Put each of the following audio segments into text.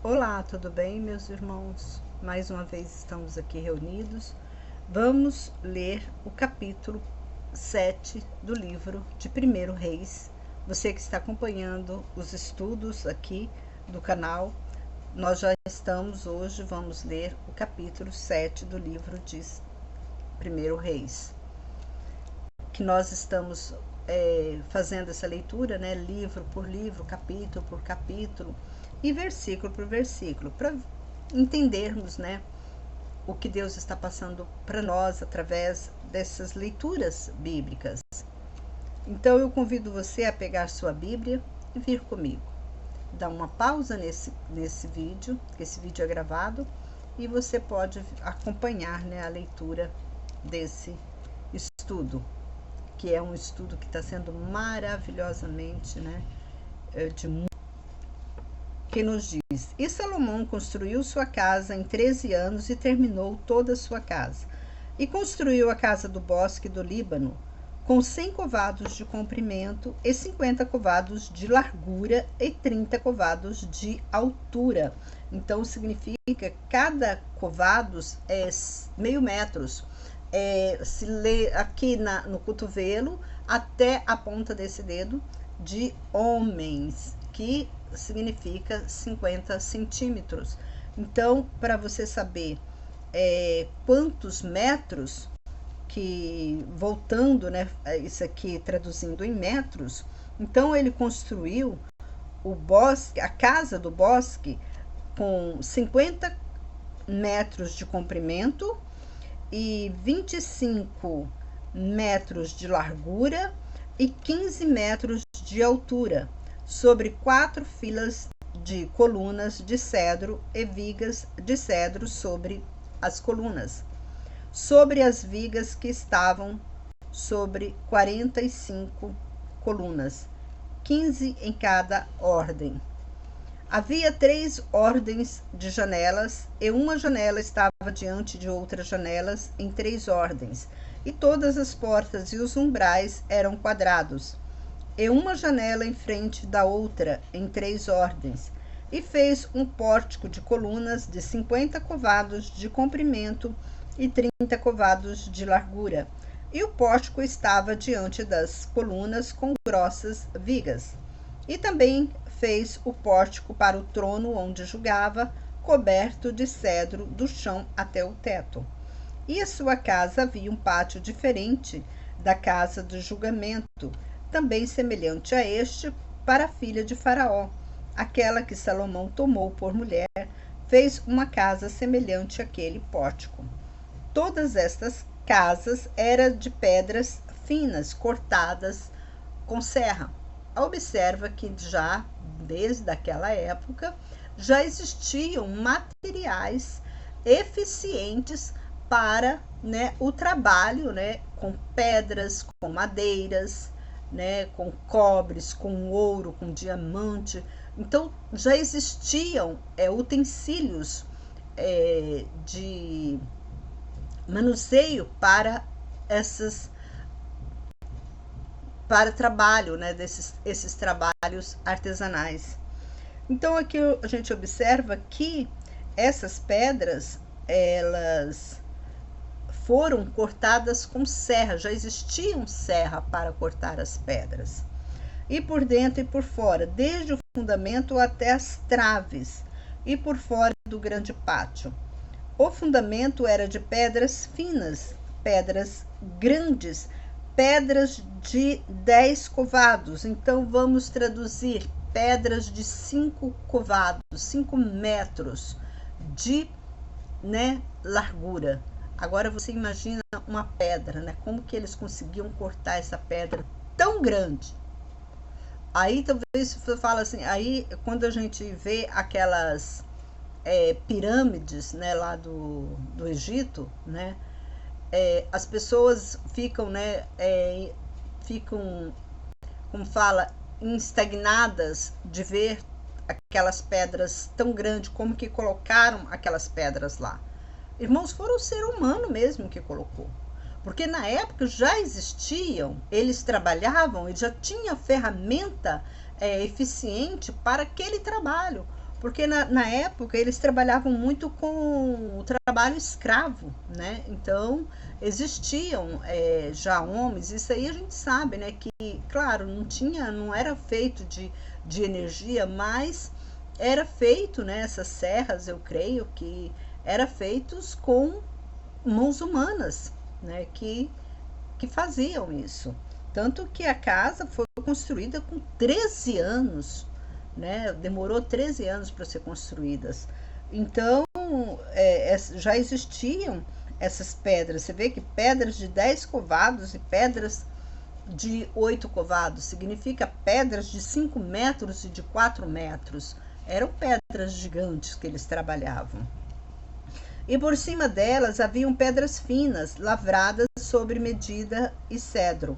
Olá, tudo bem, meus irmãos? Mais uma vez estamos aqui reunidos. Vamos ler o capítulo 7 do livro de 1º Reis. Você que está acompanhando os estudos aqui do canal, nós já estamos hoje, vamos ler o capítulo 7 do livro de 1º Reis. Que nós estamos fazendo essa leitura, né, livro por livro, capítulo por capítulo e versículo por versículo, para entendermos, né, o que Deus está passando para nós através dessas leituras bíblicas. Então eu convido você a pegar sua Bíblia e vir comigo. Dá uma pausa nesse vídeo, que esse vídeo é gravado, e você pode acompanhar, né, a leitura desse estudo, que é um estudo que está sendo maravilhosamente, né, que nos diz: E Salomão construiu sua casa em 13 anos e terminou toda a sua casa. E construiu a casa do bosque do Líbano, com 100 covados de comprimento e 50 covados de largura e 30 covados de altura. Então significa que cada covados é meio metros. Se lê aqui no cotovelo até a ponta desse dedo de homens, que significa 50 centímetros. Então, para você saber quantos metros, que voltando, né, isso aqui traduzindo em metros, então ele construiu o bosque, a casa do bosque, com 50 metros de comprimento e 25 metros de largura e 15 metros de altura, sobre 4 filas de colunas de cedro e vigas de cedro sobre as colunas, sobre as vigas que estavam sobre 45 colunas, 15 em cada ordem. Havia 3 ordens de janelas, e uma janela estava diante de outras janelas em 3 ordens, e todas as portas e os umbrais eram quadrados, e uma janela em frente da outra em 3 ordens, e fez um pórtico de colunas de 50 covados de comprimento e 30 covados de largura, e o pórtico estava diante das colunas com grossas vigas. E também fez o pórtico para o trono onde julgava, coberto de cedro do chão até o teto. E a sua casa havia um pátio diferente da casa do julgamento, também semelhante a este, para a filha de Faraó, aquela que Salomão tomou por mulher, fez uma casa semelhante àquele pórtico. Todas estas casas eram de pedras finas, cortadas com serra. Observa que já desde aquela época já existiam materiais eficientes para, né, o trabalho, né, com pedras, com madeiras, né, com cobres, com ouro, com diamante. Então já existiam utensílios de manuseio para trabalho, né, esses trabalhos artesanais. Então aqui a gente observa que essas pedras, elas foram cortadas com serra, já existiam serra para cortar as pedras. E por dentro e por fora, desde o fundamento até as traves, e por fora do grande pátio. O fundamento era de pedras finas, pedras grandes, pedras de 10 covados. Então vamos traduzir: pedras de 5 covados, 5 metros de, né, largura. Agora você imagina uma pedra, né? Como que eles conseguiam cortar essa pedra tão grande? Aí talvez você fala assim, aí quando a gente vê aquelas pirâmides, né, lá do Egito, né, as pessoas ficam, né, como fala, estagnadas de ver aquelas pedras tão grandes, como que colocaram aquelas pedras lá. Irmãos, foram o ser humano mesmo que colocou. Porque na época já existiam, eles trabalhavam e já tinha ferramenta eficiente para aquele trabalho. porque na época eles trabalhavam muito com o trabalho escravo, né? Então existiam já homens, isso aí a gente sabe, né? Que, claro, não era feito de energia, mas era feito, né? Essas serras, eu creio que era feitos com mãos humanas, né? Que faziam isso. Tanto que a casa foi construída com 13 anos, né? Demorou 13 anos para ser construídas. Então, já existiam essas pedras. Você vê que pedras de 10 covados e pedras de 8 covados, significa pedras de 5 metros e de 4 metros. Eram pedras gigantes que eles trabalhavam. E por cima delas haviam pedras finas, lavradas sobre medida e cedro.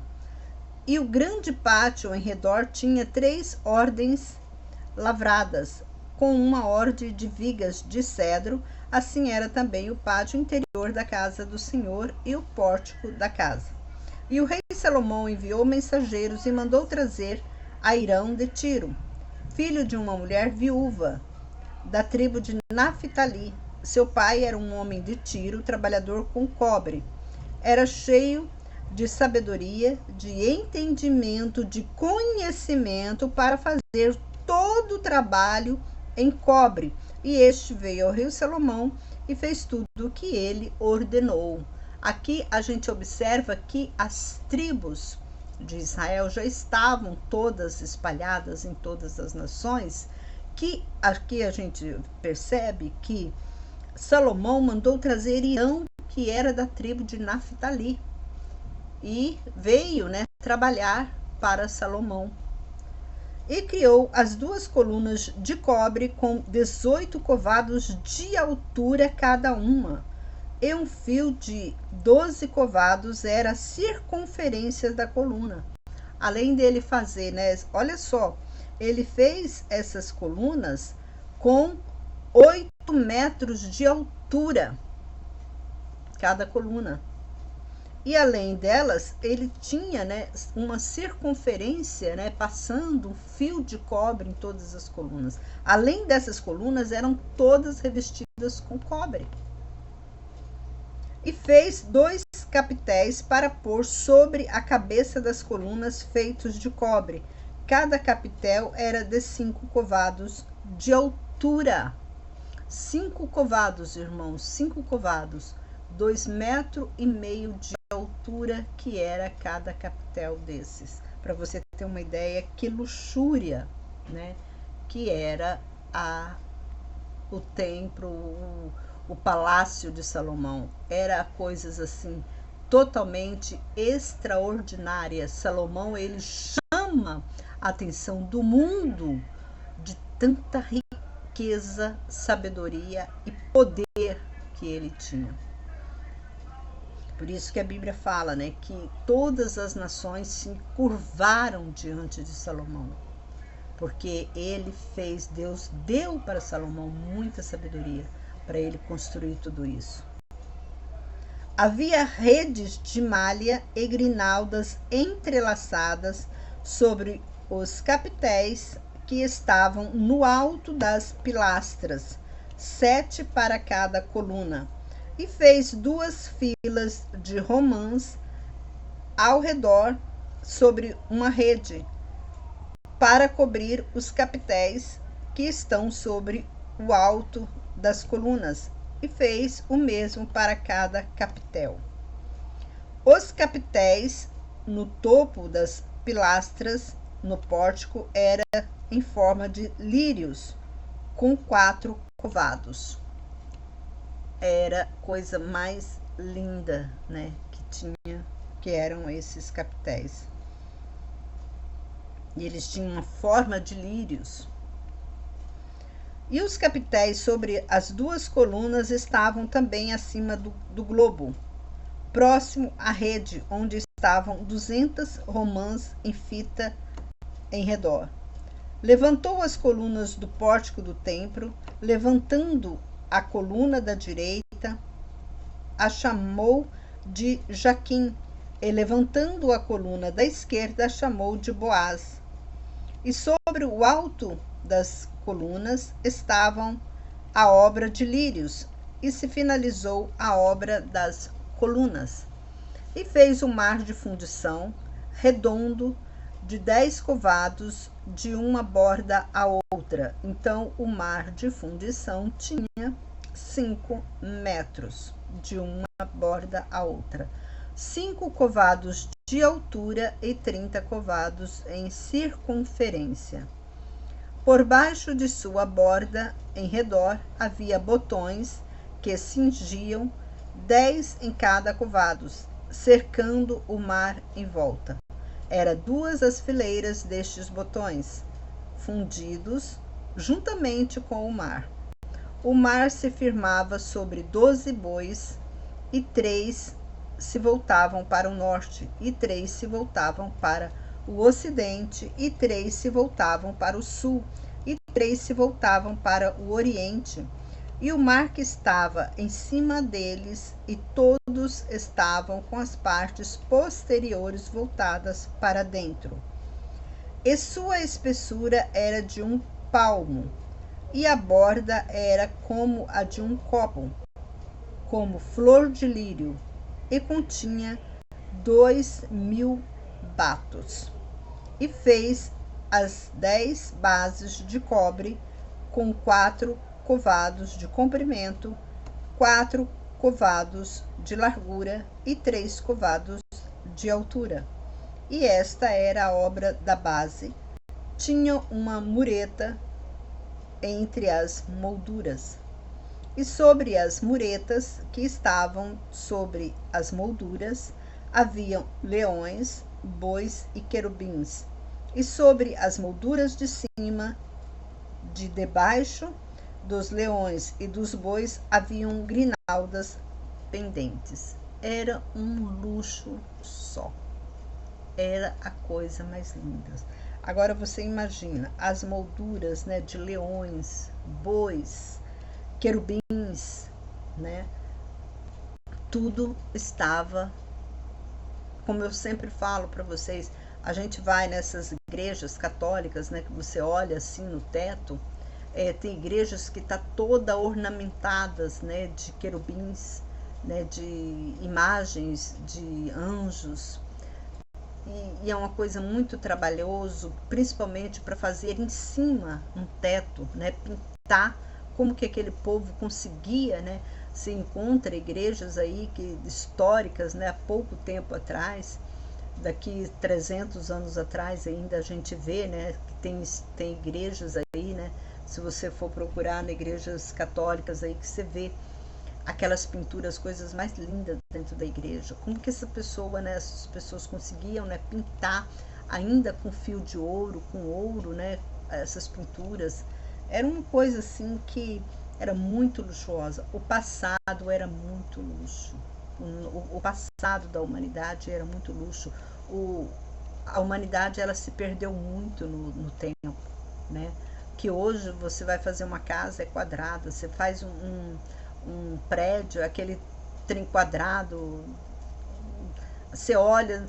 E o grande pátio em redor tinha 3 ordens lavradas, com uma ordem de vigas de cedro. Assim era também o pátio interior da casa do Senhor e o pórtico da casa. E o rei Salomão enviou mensageiros e mandou trazer Airão de Tiro, filho de uma mulher viúva, da tribo de Naphtali. Seu pai era um homem de Tiro, trabalhador com cobre. Era cheio de sabedoria, de entendimento, de conhecimento para fazer todo o trabalho em cobre. E este veio ao rei Salomão e fez tudo o que ele ordenou. Aqui a gente observa que as tribos de Israel já estavam todas espalhadas em todas as nações, que aqui a gente percebe que Salomão mandou trazer Irão, que era da tribo de Naphtali, e veio, né, trabalhar para Salomão. E criou as 2 colunas de cobre com 18 covados de altura cada uma, e um fio de 12 covados era a circunferência da coluna. Além dele fazer, né, olha só, ele fez essas colunas com 8 metros de altura, cada coluna. E além delas, ele tinha, né, uma circunferência, né, passando um fio de cobre em todas as colunas. Além dessas colunas, eram todas revestidas com cobre. E fez 2 capitéis para pôr sobre a cabeça das colunas feitos de cobre. Cada capitel era de 5 covados de altura. 5 covados, irmãos, 5 covados. 2,5 metros de altura que era cada capitel desses. Para você ter uma ideia que luxúria, né, que era o templo, o palácio de Salomão. Era coisas assim totalmente extraordinárias. Salomão, ele chama a atenção do mundo de tanta riqueza, sabedoria e poder que ele tinha. Por isso que a Bíblia fala, né, que todas as nações se curvaram diante de Salomão, porque Deus deu para Salomão muita sabedoria para ele construir tudo isso. Havia redes de malha e grinaldas entrelaçadas sobre os capitéis que estavam no alto das pilastras, 7 para cada coluna. E fez 2 filas de romãs ao redor sobre uma rede, para cobrir os capitéis que estão sobre o alto das colunas, e fez o mesmo para cada capitel. Os capitéis no topo das pilastras no pórtico era em forma de lírios, com 4 covados. Era coisa mais linda, né, que eram esses capitéis. E eles tinham uma forma de lírios. E os capitéis sobre as 2 colunas estavam também acima do globo, próximo à rede, onde estavam 200 romãs em fita em redor. Levantou as colunas do pórtico do templo, levantando a coluna da direita, a chamou de Jaquim, e levantando a coluna da esquerda, a chamou de Boaz. E sobre o alto das colunas estavam a obra de Lírios, e se finalizou a obra das colunas. E fez um mar de fundição redondo de 10 covados de uma borda à outra. Então o mar de fundição tinha 5 metros de uma borda à outra, 5 covados de altura e 30 covados em circunferência. Por baixo de sua borda, em redor, havia botões que cingiam 10 em cada covado, cercando o mar em volta. Era 2 as fileiras destes botões, fundidos juntamente com o mar. O mar se firmava sobre 12 bois, e 3 se voltavam para o norte, e 3 se voltavam para o ocidente, e 3 se voltavam para o sul, e 3 se voltavam para o oriente. E o mar que estava em cima deles, e todos estavam com as partes posteriores voltadas para dentro. E sua espessura era de 1 palmo, e a borda era como a de um copo, como flor de lírio, e continha 2.000 batos. E fez as 10 bases de cobre, com 4 covados de comprimento, 4 covados de largura e 3 covados de altura. E esta era a obra da base. Tinha uma mureta entre as molduras. E sobre as muretas que estavam sobre as molduras haviam leões, bois e querubins. E sobre as molduras de cima, de debaixo dos leões e dos bois, haviam grinaldas pendentes. Era um luxo só. Era a coisa mais linda. Agora você imagina as molduras, né, de leões, bois, querubins, né? Tudo estava, como eu sempre falo para vocês, a gente vai nessas igrejas católicas, né, que você olha assim no teto, tem igrejas que tá toda ornamentadas, né, de querubins, né, de imagens de anjos, e é uma coisa muito trabalhoso, principalmente para fazer em cima um teto, né, pintar. Como que aquele povo conseguia, né? Se encontra igrejas aí históricas, né? Há pouco tempo atrás, daqui 300 anos atrás ainda a gente vê, né? Que tem igrejas aí, né? Se você for procurar nas igrejas católicas aí, que você vê aquelas pinturas, coisas mais lindas dentro da igreja. Como que essa pessoa, né? Essas pessoas conseguiam, né? Pintar ainda com fio de ouro, com ouro, né? Essas pinturas. Era uma coisa assim que era muito luxuosa. O passado era muito luxo. O passado da humanidade era muito luxo. A humanidade, ela se perdeu muito no tempo, né? Que hoje você vai fazer uma casa, é quadrada. Você faz um prédio, aquele trem quadrado. Você olha,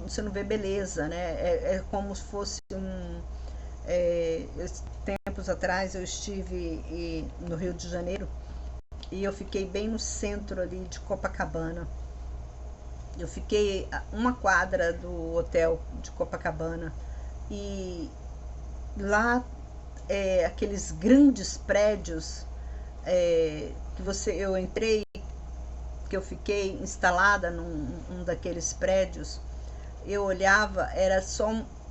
você não vê beleza, né? É como se fosse tempos atrás eu estive no Rio de Janeiro, e eu fiquei bem no centro ali de Copacabana. Eu fiquei uma quadra do hotel de Copacabana, e lá aqueles grandes prédios que eu entrei, que eu fiquei instalada num daqueles prédios. Eu olhava, era só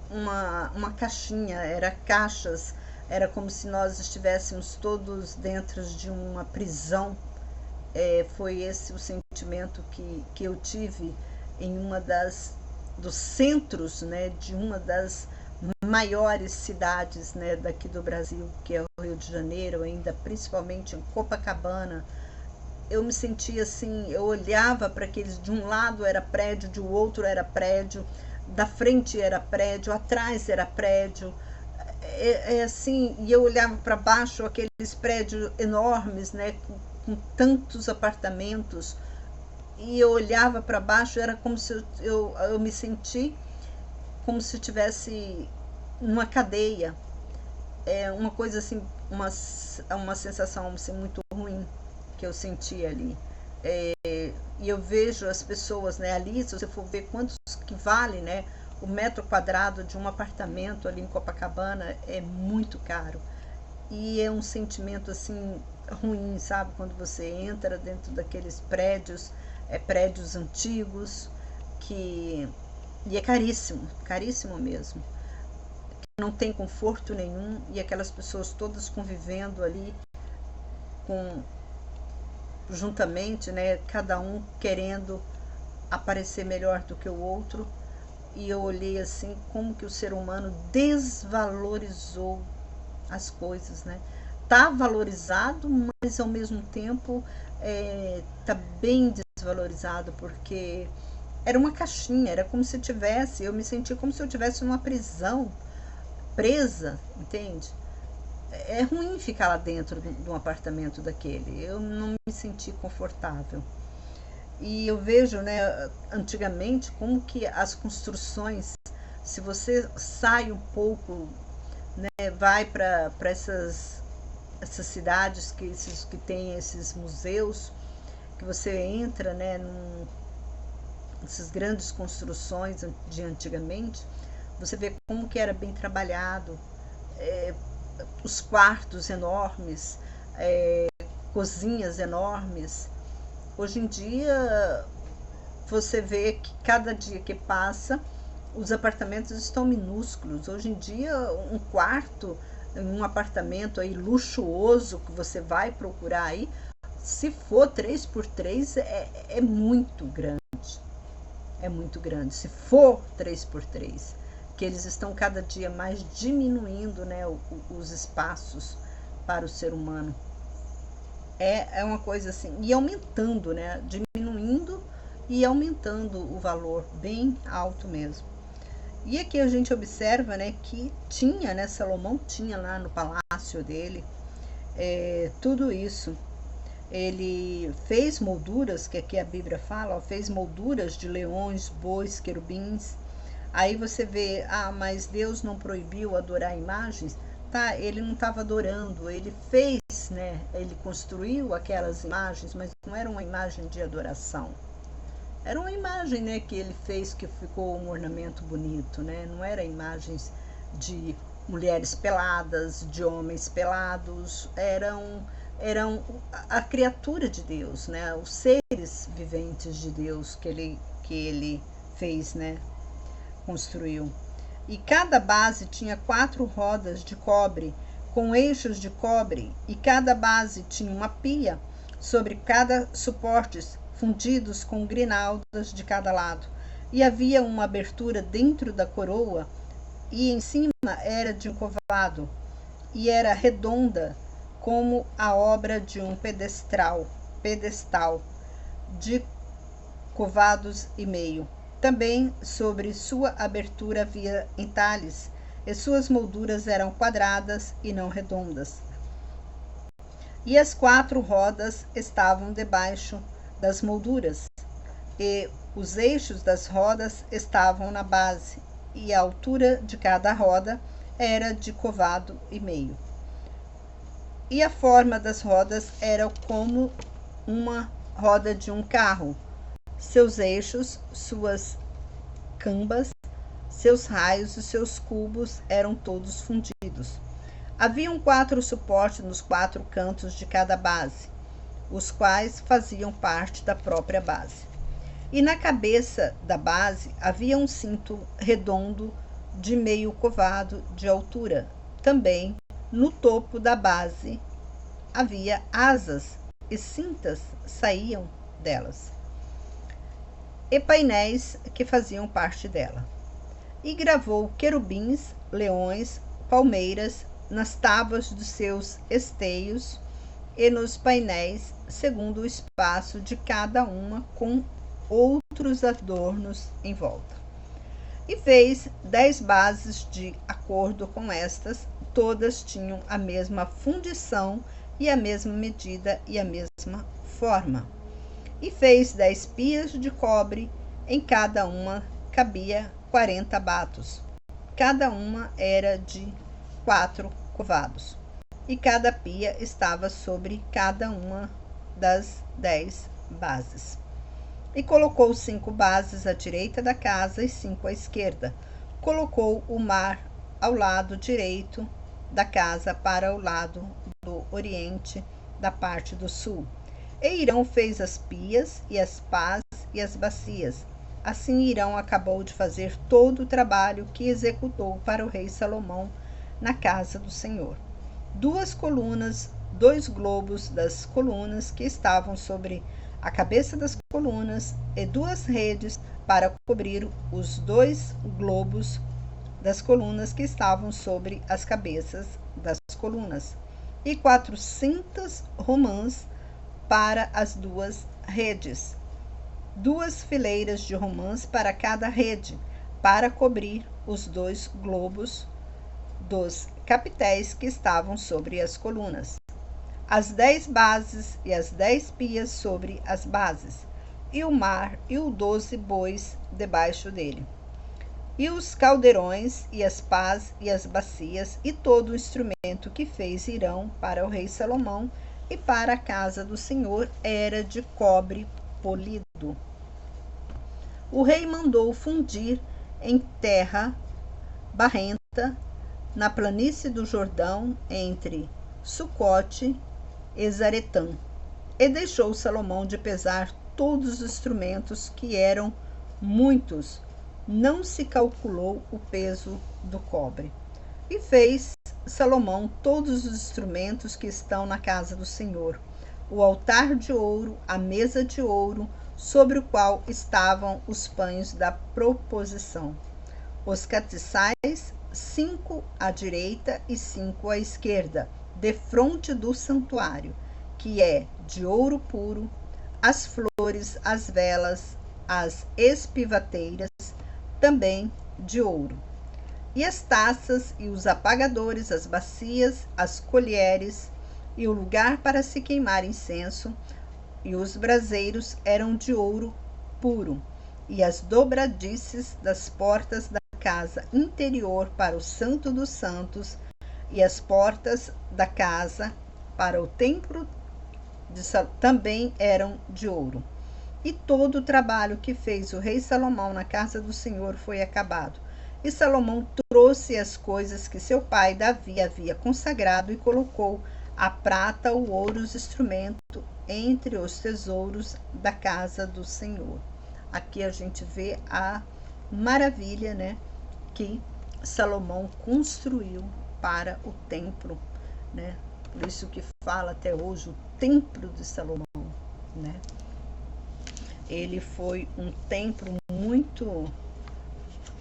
uma caixinha, era caixas, era como se nós estivéssemos todos dentro de uma prisão. Foi esse o sentimento que eu tive em dos centros, né, de uma das maiores cidades, né, daqui do Brasil, que é o Rio de Janeiro, ainda principalmente em Copacabana. Eu me sentia assim, eu olhava para aqueles, de um lado era prédio, de outro era prédio, da frente era prédio, atrás era prédio, assim, e eu olhava para baixo, aqueles prédios enormes, né, com tantos apartamentos, e eu olhava para baixo, era como se eu me senti como se eu estivesse numa cadeia, é uma coisa assim, uma sensação assim, muito ruim que eu senti ali. E eu vejo as pessoas, né, ali, se você for ver quantos que vale, né, o metro quadrado de um apartamento ali em Copacabana é muito caro. E é um sentimento assim ruim, sabe? Quando você entra dentro daqueles prédios, prédios antigos, que e é caríssimo, caríssimo mesmo. Não tem conforto nenhum e aquelas pessoas todas convivendo ali com juntamente, né? Cada um querendo aparecer melhor do que o outro. E eu olhei assim como que o ser humano desvalorizou as coisas, né? Tá valorizado, mas ao mesmo tempo tá bem desvalorizado, porque era uma caixinha, era como se eu me senti como se eu tivesse numa prisão, presa, entende? É ruim ficar lá dentro de um apartamento daquele, eu não me senti confortável. E eu vejo, né, antigamente, como que as construções, se você sai um pouco, né, vai para essas cidades que tem esses museus, que você entra, né, nessas grandes construções de antigamente, você vê como que era bem trabalhado, os quartos enormes, cozinhas enormes. Hoje em dia, você vê que cada dia que passa, os apartamentos estão minúsculos. Hoje em dia, um quarto em um apartamento aí luxuoso que você vai procurar aí, se for 3x3, é muito grande. É muito grande. Se for 3x3, que eles estão cada dia mais diminuindo, né, os espaços para o ser humano. É uma coisa assim, e aumentando, né, diminuindo e aumentando o valor, bem alto mesmo. E aqui a gente observa, né, que tinha, né, Salomão tinha lá no palácio dele tudo isso. Ele fez molduras, que aqui a Bíblia fala, ó, fez molduras de leões, bois, querubins. Aí você vê, mas Deus não proibiu adorar imagens? Tá, ele não estava adorando, ele fez, né? Ele construiu aquelas imagens, mas não era uma imagem de adoração. Era uma imagem, né, que ele fez que ficou um ornamento bonito, né? Não era imagens de mulheres peladas, de homens pelados, eram a criatura de Deus, né? Os seres viventes de Deus que ele fez, né? Construiu. E cada base tinha 4 rodas de cobre com eixos de cobre, e cada base tinha uma pia sobre cada suporte, fundidos com grinaldas de cada lado. E havia uma abertura dentro da coroa, e em cima era de um covado, e era redonda como a obra de um pedestal de covados e meio. Também sobre sua abertura havia entalhes, e suas molduras eram quadradas e não redondas. E as 4 rodas estavam debaixo das molduras, e os eixos das rodas estavam na base, e a altura de cada roda era de covado e meio. E a forma das rodas era como uma roda de um carro. Seus eixos, suas cambas, seus raios e seus cubos eram todos fundidos. Haviam 4 suportes nos 4 cantos de cada base, os quais faziam parte da própria base. E na cabeça da base havia um cinto redondo de meio covado de altura. Também no topo da base havia asas e cintas saíam delas, e painéis que faziam parte dela. E gravou querubins, leões, palmeiras nas tábuas dos seus esteios e nos painéis, segundo o espaço de cada uma, com outros adornos em volta. E fez 10 bases de acordo com estas, todas tinham a mesma fundição e a mesma medida e a mesma forma. E fez 10 pias de cobre, em cada uma cabia 40 batos. Cada uma era de 4 covados, e cada pia estava sobre cada uma das 10 bases. E colocou 5 bases à direita da casa e 5 à esquerda. Colocou o mar ao lado direito da casa para o lado do oriente da parte do sul. E Irão fez as pias e as pás e as bacias. Assim Irão acabou de fazer todo o trabalho que executou para o rei Salomão na casa do Senhor. 2 colunas, 2 globos das colunas que estavam sobre a cabeça das colunas e 2 redes para cobrir os 2 globos das colunas que estavam sobre as cabeças das colunas, e 400 romãs para as 2 redes, 2 fileiras de romãs para cada rede, para cobrir os 2 globos dos capitéis que estavam sobre as colunas, as 10 bases e as 10 pias sobre as bases, e o mar e os 12 bois debaixo dele, e os caldeirões e as pás e as bacias, e todo o instrumento que fez Irão para o rei Salomão e para a casa do Senhor era de cobre polido. O rei mandou fundir em terra barrenta na planície do Jordão entre Sucote e Zaretã, e deixou Salomão de pesar todos os instrumentos, que eram muitos, não se calculou o peso do cobre. E fez Salomão todos os instrumentos que estão na casa do Senhor: o altar de ouro, a mesa de ouro, sobre o qual estavam os pães da proposição, os castiçais, 5 à direita e 5 à esquerda, defronte do santuário, que é de ouro puro, as flores, as velas, as espivateiras, também de ouro, e as taças e os apagadores, as bacias, as colheres, e o lugar para se queimar incenso, e os braseiros eram de ouro puro, e as dobradiças das portas da casa interior para o Santo dos Santos, e as portas da casa para o templo também eram de ouro. E todo o trabalho que fez o rei Salomão na casa do Senhor foi acabado. E Salomão trouxe as coisas que seu pai Davi havia consagrado e colocou a prata, o ouro, os instrumentos entre os tesouros da casa do Senhor. Aqui a gente vê a maravilha, né, que Salomão construiu para o templo, né? Por isso que fala até hoje o templo de Salomão, né? Ele foi um templo muito,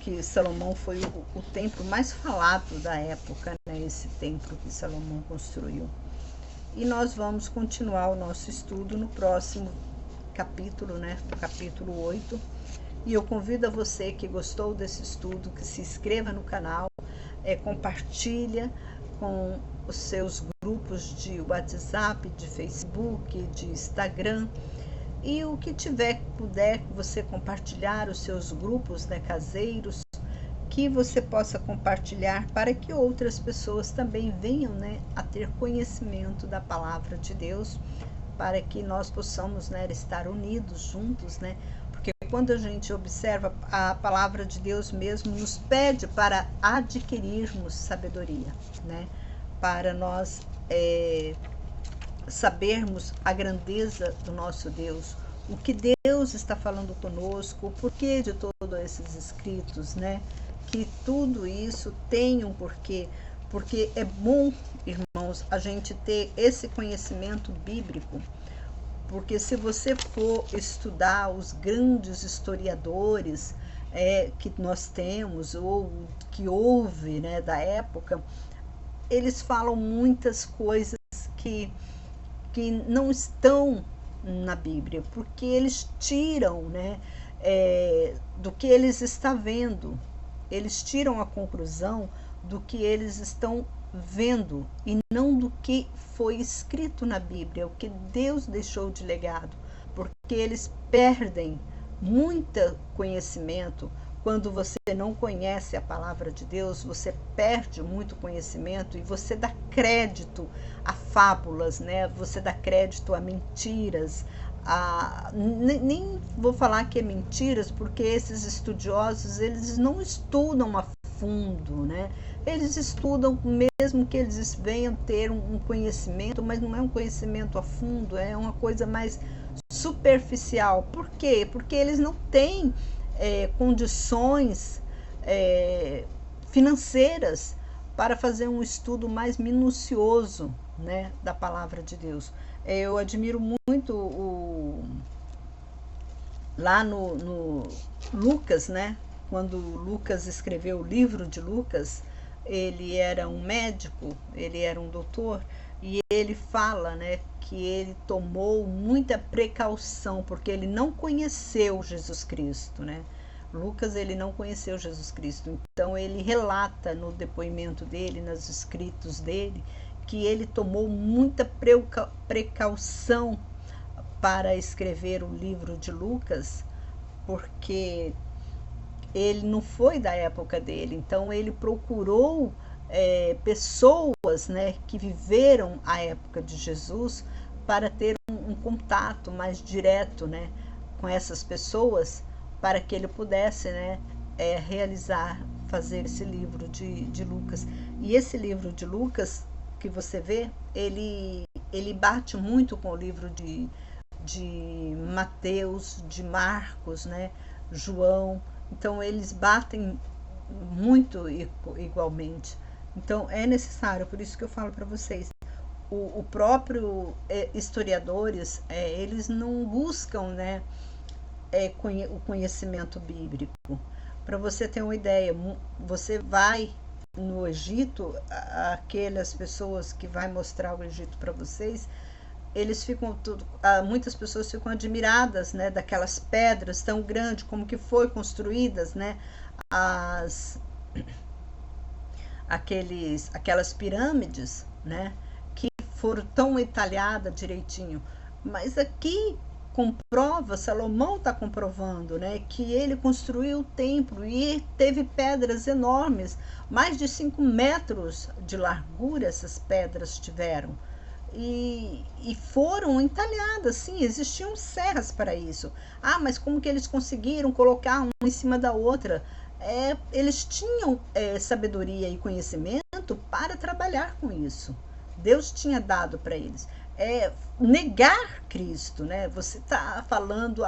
que Salomão foi o templo mais falado da época, né? Esse templo que Salomão construiu. E nós vamos continuar o nosso estudo no próximo capítulo, né? Capítulo 8. E eu convido a você que gostou desse estudo, que se inscreva no canal, compartilha com os seus grupos de WhatsApp, de Facebook, de Instagram, e o que puder você compartilhar os seus grupos, né, caseiros, que você possa compartilhar para que outras pessoas também venham, né, a ter conhecimento da palavra de Deus, para que nós possamos, né, estar unidos, juntos, né? Porque quando a gente observa, a palavra de Deus mesmo nos pede para adquirirmos sabedoria, né? Para nós sabermos a grandeza do nosso Deus, o que Deus está falando conosco, o porquê de todos esses escritos, né? Que tudo isso tem um porquê, porque é bom, irmãos, a gente ter esse conhecimento bíblico, porque se você for estudar os grandes historiadores que nós temos, ou que houve, né, da época, eles falam muitas coisas que não estão na Bíblia, porque eles tiram, né, do que eles estão vendo, eles tiram a conclusão do que eles estão vendo e não do que foi escrito na Bíblia, o que Deus deixou de legado, porque eles perdem muito conhecimento quando você não conhece a palavra de Deus, você perde muito conhecimento e você dá crédito a fábulas, né? Você dá crédito a mentiras. Nem vou falar que é mentiras, porque esses estudiosos, eles não estudam a fundo, né? Eles estudam, mesmo que eles venham ter um conhecimento, mas não é um conhecimento a fundo, é uma coisa mais superficial. Por quê? Porque eles não têm condições financeiras para fazer um estudo mais minucioso, né, da palavra de Deus. Eu admiro muito lá no Lucas, né? Quando Lucas escreveu o livro de Lucas, ele era um médico, ele era um doutor, e ele fala, né, que ele tomou muita precaução, porque ele não conheceu Jesus Cristo, né? Lucas, ele não conheceu Jesus Cristo, então ele relata no depoimento dele, nos escritos dele, que ele tomou muita precaução para escrever o livro de Lucas, porque ele não foi da época dele, então ele procurou pessoas, né, que viveram a época de Jesus, para ter um contato mais direto, né, com essas pessoas, para que ele pudesse, né, fazer esse livro de Lucas. E esse livro de Lucas, que você vê, ele bate muito com o livro de Mateus, de Marcos, né, João. Então eles batem muito igualmente. Então é necessário, por isso que eu falo para vocês, o próprio historiadores, eles não buscam, né, o conhecimento bíblico. Para você ter uma ideia, você vai no Egito, aquelas pessoas que vai mostrar o Egito para vocês, eles ficam muitas pessoas ficam admiradas, né, daquelas pedras tão grandes, como que foi construídas, né, aquelas pirâmides, né, que foram tão entalhadas direitinho. Mas aqui comprova, Salomão está comprovando, né, que ele construiu o templo e teve pedras enormes, mais de 5 metros de largura essas pedras tiveram. E foram entalhadas, sim, existiam serras para isso. Mas como que eles conseguiram colocar uma em cima da outra? Eles tinham sabedoria e conhecimento para trabalhar com isso. Deus tinha dado para eles. Negar Cristo, né? Você está falando,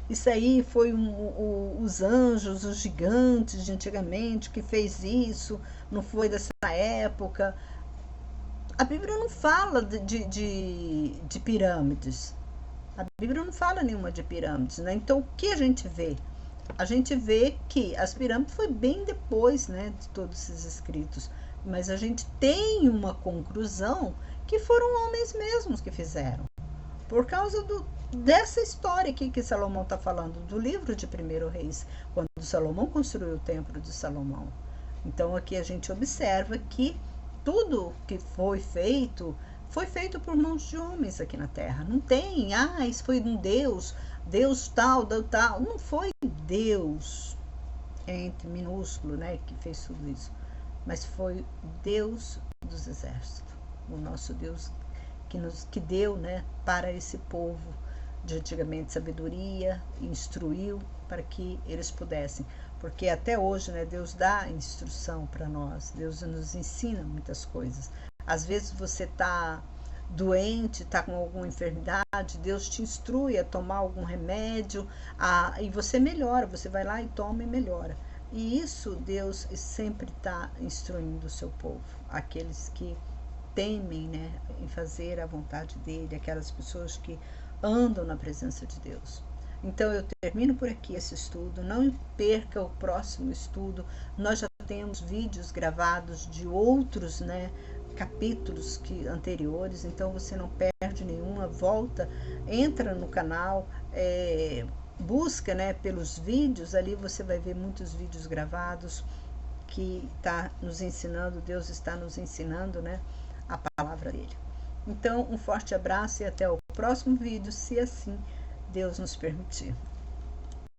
isso aí foi os anjos, os gigantes de antigamente que fez isso, não foi dessa época. A Bíblia não fala de pirâmides. A Bíblia não fala nenhuma de pirâmides, né? Então, o que a gente vê? A gente vê que as pirâmides foi bem depois, né, de todos esses escritos. Mas a gente tem uma conclusão que foram homens mesmos que fizeram. Por causa dessa história aqui que Salomão está falando, do livro de 1 Reis, quando Salomão construiu o templo de Salomão. Então, aqui a gente observa que tudo que foi feito por mãos de homens aqui na terra. Não tem, isso foi um Deus tal. Não foi Deus, entre minúsculo, né, que fez tudo isso. Mas foi Deus dos exércitos, o nosso Deus que deu, né, para esse povo de antigamente sabedoria, instruiu para que eles pudessem. Porque até hoje, né, Deus dá instrução para nós, Deus nos ensina muitas coisas. Às vezes você está doente, está com alguma enfermidade, Deus te instrui a tomar algum remédio, e você melhora, você vai lá e toma e melhora. E isso Deus sempre está instruindo o seu povo, aqueles que temem, né, em fazer a vontade dele, aquelas pessoas que andam na presença de Deus. Então eu termino por aqui esse estudo, não perca o próximo estudo, nós já temos vídeos gravados de outros, né, capítulos anteriores, então você não perde nenhuma, volta, entra no canal, busca, né, pelos vídeos, ali você vai ver muitos vídeos gravados que está nos ensinando, Deus está nos ensinando, né, a palavra dele. Então, um forte abraço e até o próximo vídeo, se assim Deus nos permitir.